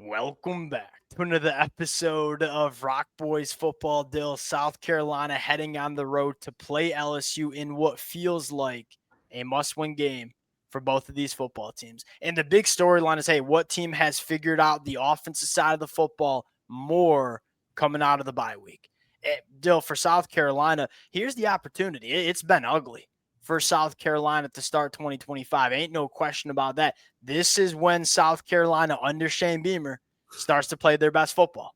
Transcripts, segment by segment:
Welcome back to another episode of Rock Boys Football Dill. South Carolina heading on the road to play LSU in what feels like a must-win game for both of these football teams. And the big storyline is, hey, what team has figured out the offensive side of the football more coming out of the bye week? Dill, for South Carolina, here's the opportunity. It's been ugly for South Carolina to start 2025. Ain't no question about that. This is when South Carolina under Shane Beamer starts to play their best football.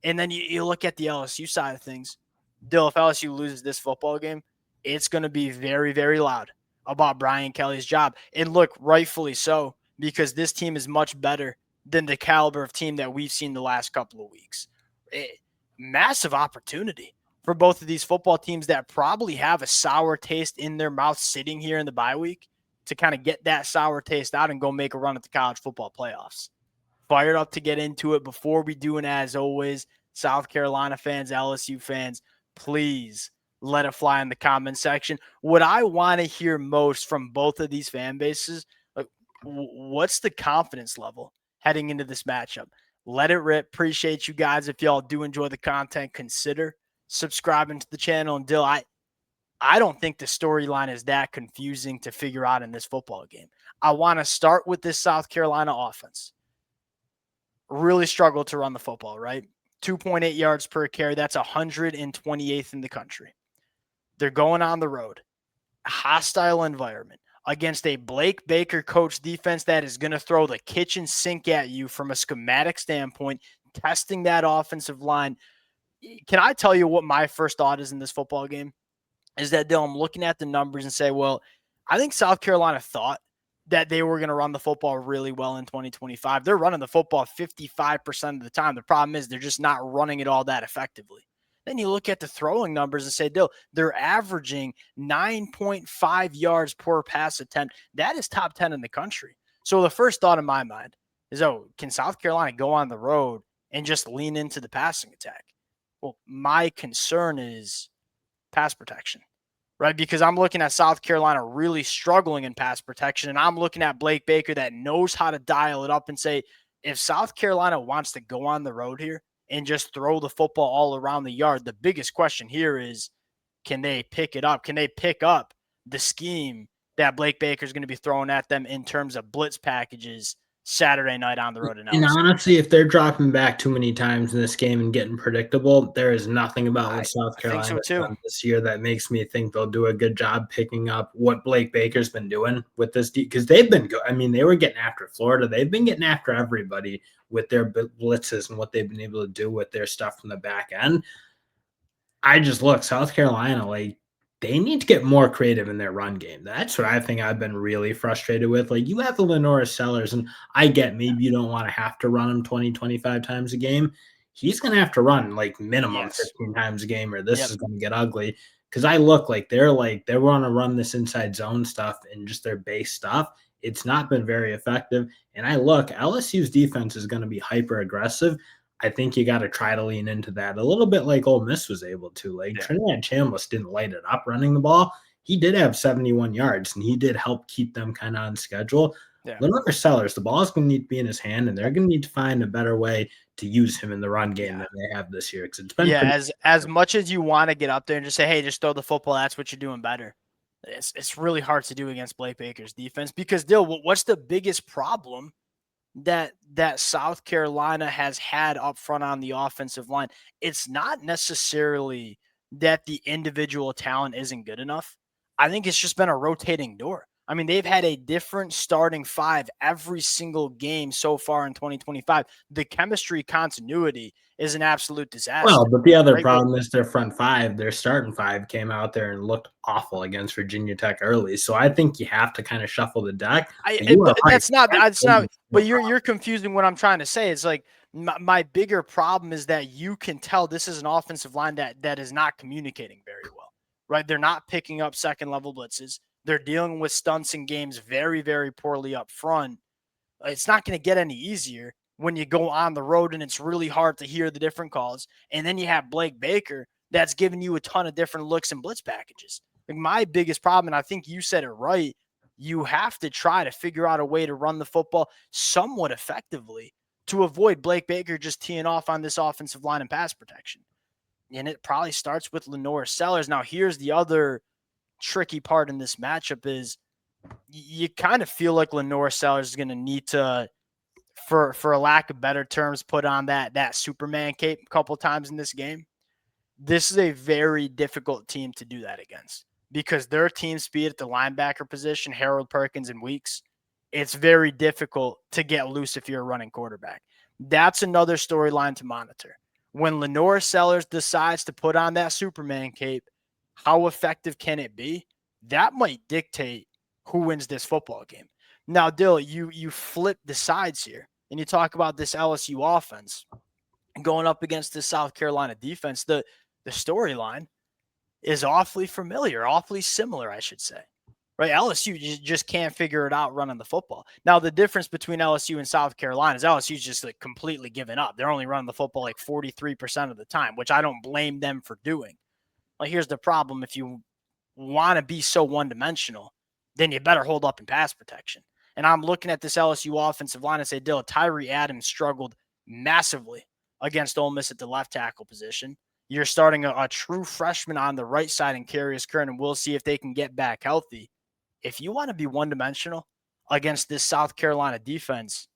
And then you look at the LSU side of things. Dill, if LSU loses this football game, it's going to be very, very loud about Brian Kelly's job. And look, rightfully so, because this team is much better than the caliber of team that we've seen the last couple of weeks. Massive opportunity for both of these football teams that probably have a sour taste in their mouth sitting here in the bye week to kind of get that sour taste out and go make a run at the college football playoffs. Fired up to get into it. Before we do, and as always, South Carolina fans, LSU fans, please let it fly in the comment section. What I want to hear most from both of these fan bases, like, what's the confidence level heading into this matchup? Let it rip. Appreciate you guys. If y'all do enjoy the content, consider subscribing to the channel. And Dill, I don't think the storyline is that confusing to figure out in this football game. I want to start with this South Carolina offense. Really struggled to run the football, right? 2.8 yards per carry. That's 128th in the country. They're going on the road. Hostile environment against a Blake Baker coach defense that is going to throw the kitchen sink at you from a schematic standpoint, testing that offensive line. Can I tell you what my first thought is in this football game? Is that, Dill, I'm looking at the numbers and say, well, I think South Carolina thought that they were going to run the football really well in 2025. They're running the football 55% of the time. The problem is they're just not running it all that effectively. Then you look at the throwing numbers and say, Dill, they're averaging 9.5 yards per pass attempt. That is top 10 in the country. So the first thought in my mind is, can South Carolina go on the road and just lean into the passing attack? Well, my concern is pass protection, right? Because I'm looking at South Carolina really struggling in pass protection, and I'm looking at Blake Baker that knows how to dial it up and say, if South Carolina wants to go on the road here and just throw the football all around the yard, the biggest question here is, can they pick it up? Can they pick up the scheme that Blake Baker is going to be throwing at them in terms of blitz packages Saturday night on the road in And LSU? honestly, if they're dropping back too many times in this game and getting predictable, there is nothing about what South I think so Carolina's too. done this year that makes me think they'll do a good job picking up what Blake Baker's been doing with this, because they've been good. I mean, they were getting after Florida. They've been getting after everybody with their blitzes and what they've been able to do with their stuff from the back end. I just look, South Carolina, like, they need to get more creative in their run game. That's what I think I've been really frustrated with. Like, you have the LaNorris Sellers, and I get maybe you don't want to have to run him 20, 25 times a game. He's going to have to run like minimum 15 times a game, or this is going to get ugly. Because I look like they want to run this inside zone stuff and just their base stuff. It's not been very effective. And I look, LSU's defense is going to be hyper aggressive. I think you got to try to lean into that a little bit like Ole Miss was able to. Like, Trinidad Chambliss didn't light it up running the ball. He did have 71 yards, and he did help keep them kind of on schedule. LaNorris Sellers, the ball is going to need to be in his hand, and they're going to need to find a better way to use him in the run game than they have this year. Because it's been as much as you want to get up there and just say, hey, just throw the football, that's what you're doing better. It's really hard to do against Blake Baker's defense because, Dill, what's the biggest problem that South Carolina has had up front on the offensive line? It's not necessarily that the individual talent isn't good enough. I think it's just been a rotating door. I mean, they've had a different starting five every single game so far in 2025. The chemistry continuity is an absolute disaster. Well, but the other problem is their front five, their starting five came out there and looked awful against Virginia Tech early. So I think you have to kind of shuffle the deck. But you're confusing what I'm trying to say. It's like my bigger problem is that you can tell this is an offensive line that is not communicating very well, right? They're not picking up second level blitzes. They're dealing with stunts and games very, very poorly up front. It's not going to get any easier when you go on the road and it's really hard to hear the different calls. And then you have Blake Baker that's giving you a ton of different looks and blitz packages. Like, my biggest problem, and I think you said it right, you have to try to figure out a way to run the football somewhat effectively to avoid Blake Baker just teeing off on this offensive line and pass protection. And it probably starts with LaNorris Sellers. Now, here's the other tricky part in this matchup is you kind of feel like LaNorris Sellers is going to need to, for a lack of better terms, put on that Superman cape a couple times in this game. This is a very difficult team to do that against because their team speed at the linebacker position, Harold Perkins and Weeks, it's very difficult to get loose if you're a running quarterback. That's another storyline to monitor. When LaNorris Sellers decides to put on that Superman cape, how effective can it be? That might dictate who wins this football game. Now, Dill, you flip the sides here, and you talk about this LSU offense going up against the South Carolina defense. The storyline is awfully familiar, awfully similar, I should say. Right? LSU just can't figure it out running the football. Now, the difference between LSU and South Carolina is LSU's just like completely given up. They're only running the football like 43% of the time, which I don't blame them for doing. Like, here's the problem. If you want to be so one-dimensional, then you better hold up in pass protection. And I'm looking at this LSU offensive line and say, Dill, Tyree Adams struggled massively against Ole Miss at the left tackle position. You're starting a true freshman on the right side in Carius Kern, and we'll see if they can get back healthy. If you want to be one-dimensional against this South Carolina defense,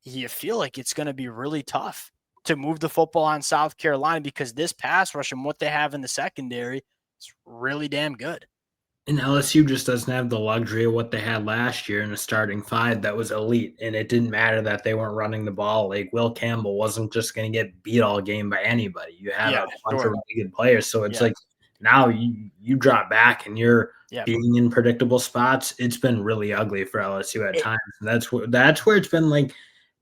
you feel like it's going to be really tough to move the football on South Carolina because this pass rush and what they have in the secondary is really damn good. And LSU just doesn't have the luxury of what they had last year in a starting five that was elite. And it didn't matter that they weren't running the ball. Like, Will Campbell wasn't just going to get beat all game by anybody. You had a bunch of really good players. So it's like now you drop back and you're being in predictable spots. It's been really ugly for LSU at times. And that's where it's been like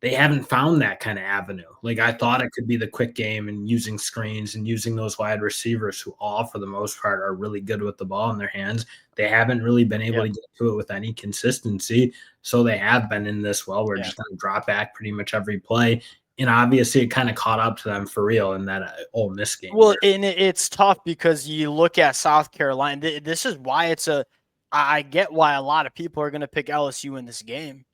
they haven't found that kind of avenue. Like, I thought it could be the quick game and using screens and using those wide receivers who all, for the most part, are really good with the ball in their hands. They haven't really been able to get to it with any consistency. So they have been in this, we're just going to drop back pretty much every play. And obviously it kind of caught up to them for real in that Ole Miss game. Well, and it's tough because you look at South Carolina. This is why I get why a lot of people are going to pick LSU in this game.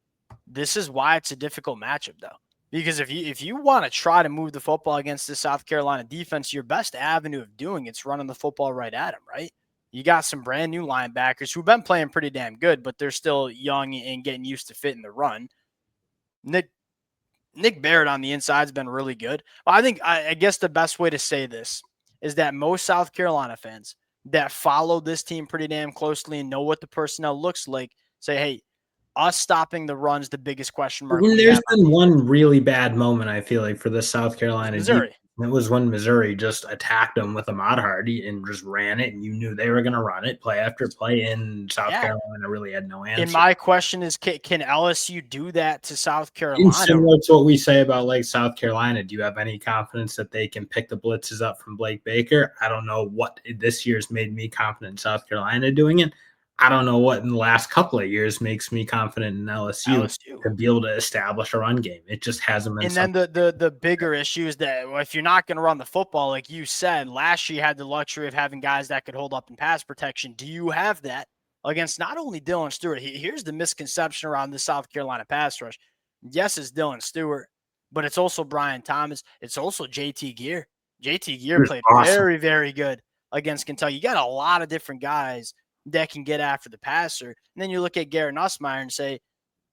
This is why it's a difficult matchup, though, because if you want to try to move the football against the South Carolina defense, your best avenue of doing it's running the football right at them, right? You got some brand new linebackers who've been playing pretty damn good, but they're still young and getting used to fitting the run. Nick Barrett on the inside has been really good. I guess the best way to say this is that most South Carolina fans that follow this team pretty damn closely and know what the personnel looks like say, hey, us stopping the run's the biggest question mark. There's been one really bad moment, I feel like, for the South Carolina Missouri. It was when Missouri just attacked them with Ahmad Hardy and just ran it, and you knew they were going to run it play after play, and South Carolina really had no answer. And my question is, can LSU do that to South Carolina? And similar to what we say about like South Carolina, do you have any confidence that they can pick the blitzes up from Blake Baker? I don't know what this year's made me confident in South Carolina doing it. I don't know what in the last couple of years makes me confident in LSU to be able to establish a run game. It just hasn't been. And then the bigger issue is that if you're not going to run the football, like you said, last year you had the luxury of having guys that could hold up in pass protection. Do you have that against not only Dylan Stewart? Here's the misconception around the South Carolina pass rush. Yes, it's Dylan Stewart, but it's also Brian Thomas. It's also JT Gear. JT Gear played very, very good against Kentucky. You got a lot of different guys that can get after the passer. And then you look at Garrett Nussmeier and say,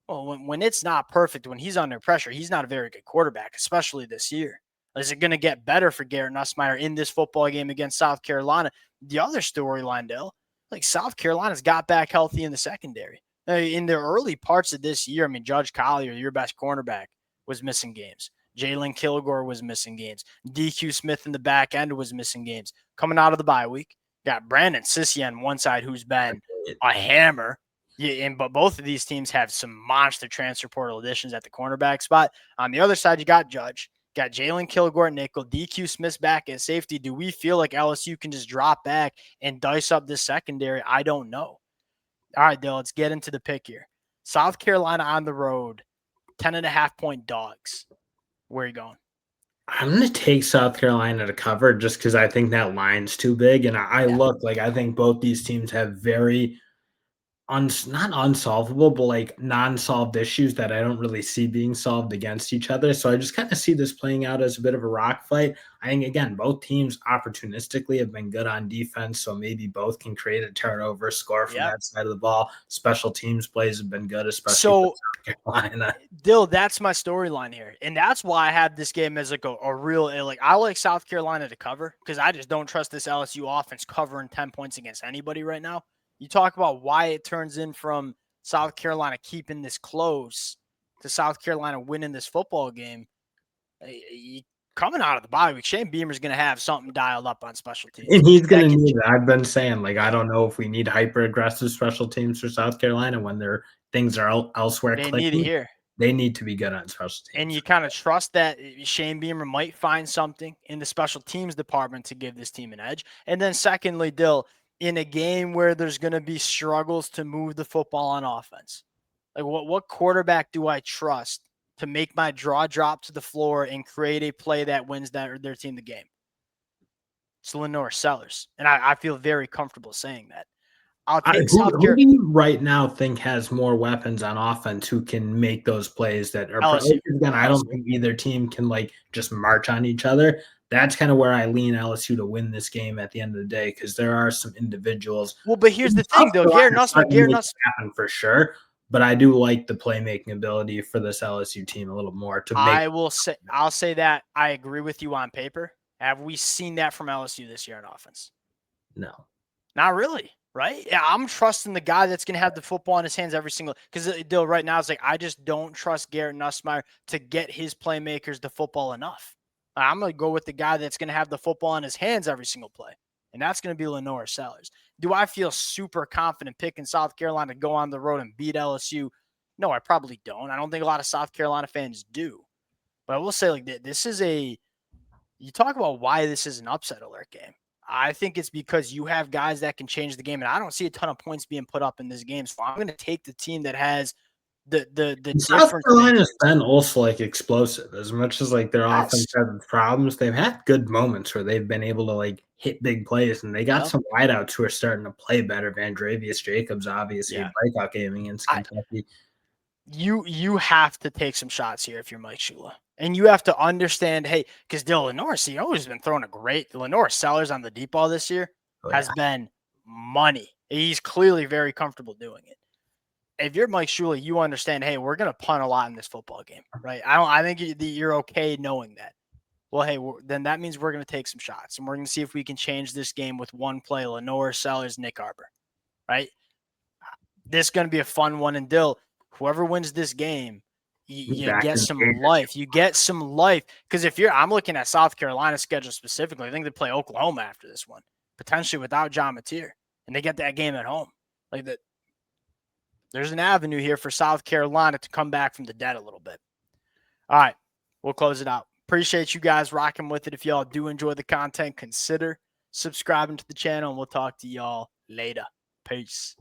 well, when it's not perfect, when he's under pressure, he's not a very good quarterback, especially this year. Is it going to get better for Garrett Nussmeier in this football game against South Carolina? The other storyline, Dale, like South Carolina's got back healthy in the secondary. In the early parts of this year, I mean, Judge Collier, your best cornerback, was missing games. Jalen Kilgore was missing games. DQ Smith in the back end was missing games. Coming out of the bye week, got Brandon Sissy on one side, who's been a hammer. Yeah, but both of these teams have some monster transfer portal additions at the cornerback spot. On the other side, you got Judge, got Jalen Kilgore at nickel, DQ Smith's back at safety. Do we feel like LSU can just drop back and dice up this secondary? I don't know. All right, Dale, let's get into the pick here. South Carolina on the road, 10.5-point dogs. Where are you going? I'm going to take South Carolina to cover just because I think that line's too big. And I think both these teams have very not unsolvable, but like non-solved issues that I don't really see being solved against each other. So I just kind of see this playing out as a bit of a rock fight. I think again, both teams opportunistically have been good on defense, so maybe both can create a turnover, score from Yep. that side of the ball. Special teams plays have been good, especially for So, South Carolina. Dill, that's my storyline here. And that's why I have this game as like a real, like, I like South Carolina to cover because I just don't trust this LSU offense covering 10 points against anybody right now. You talk about why it turns in from South Carolina keeping this close to South Carolina winning this football game. Coming out of the bye week, Shane Beamer's going to have something dialed up on special teams. And he's going That to can, need it. I've been saying, like, I don't know if we need hyper aggressive special teams for South Carolina when their things are elsewhere they need it clicking. here. They need to be good on special And teams. you kind of trust that Shane Beamer might find something in the special teams department to give this team an edge. And then secondly, Dill, in a game where there's going to be struggles to move the football on offense, like what quarterback do I trust to make my draw drop to the floor and create a play that wins their team the game? It's LaNorris Sellers. And I feel very comfortable saying that. I'll take Who, South who Carolina. do you right now think has more weapons on offense who can make those plays that are LSU. again? I don't think either team can like just march on each other. That's kind of where I lean LSU to win this game at the end of the day because there are some individuals. Well, but here's the South thing, though. Carolina Garrett is Nussmeyer, starting to make it happen for sure, but I do like the playmaking ability for this LSU team a little more to make. I'll say that I agree with you on paper. Have we seen that from LSU this year in offense? No. Not really, right? Yeah, I'm trusting the guy that's going to have the football in his hands every single. Because Dill, right now, it's like I just don't trust Garrett Nussmeyer to get his playmakers the football enough. I'm going to go with the guy that's going to have the football in his hands every single play, and that's going to be LaNorris Sellers. Do I feel super confident picking South Carolina to go on the road and beat LSU? No, I probably don't. I don't think a lot of South Carolina fans do. But I will say, like, this is you talk about why this is an upset alert game. I think it's because you have guys that can change the game, and I don't see a ton of points being put up in this game. So I'm going to take the team that has the South difference Carolina's makers. been also like explosive as much as like their offense Yes. has problems. They've had good moments where they've been able to like hit big plays, and they got Yep. some wideouts who are starting to play better. Vandravius Jacobs, obviously, Yeah. a breakout game against Kentucky. You have to take some shots here if you're Mike Shula. And you have to understand, hey, because LaNorris, he always been throwing a great LaNorris Sellers on the deep ball this year has been money. He's clearly very comfortable doing it. If you're Mike Shula, you understand, hey, we're going to punt a lot in this football game, right? I think you're okay knowing that. Well, hey, then that means we're going to take some shots, and we're going to see if we can change this game with one play, LaNorris Sellers, Nick Arbor, right? This is going to be a fun one. And Dill, whoever wins this game, you get some life. You get some life. Because I'm looking at South Carolina's schedule specifically. I think they play Oklahoma after this one, potentially without John Mateer, and they get that game at home. Like that, there's an avenue here for South Carolina to come back from the dead a little bit. All right, we'll close it out. Appreciate you guys rocking with it. If y'all do enjoy the content, consider subscribing to the channel, and we'll talk to y'all later. Peace.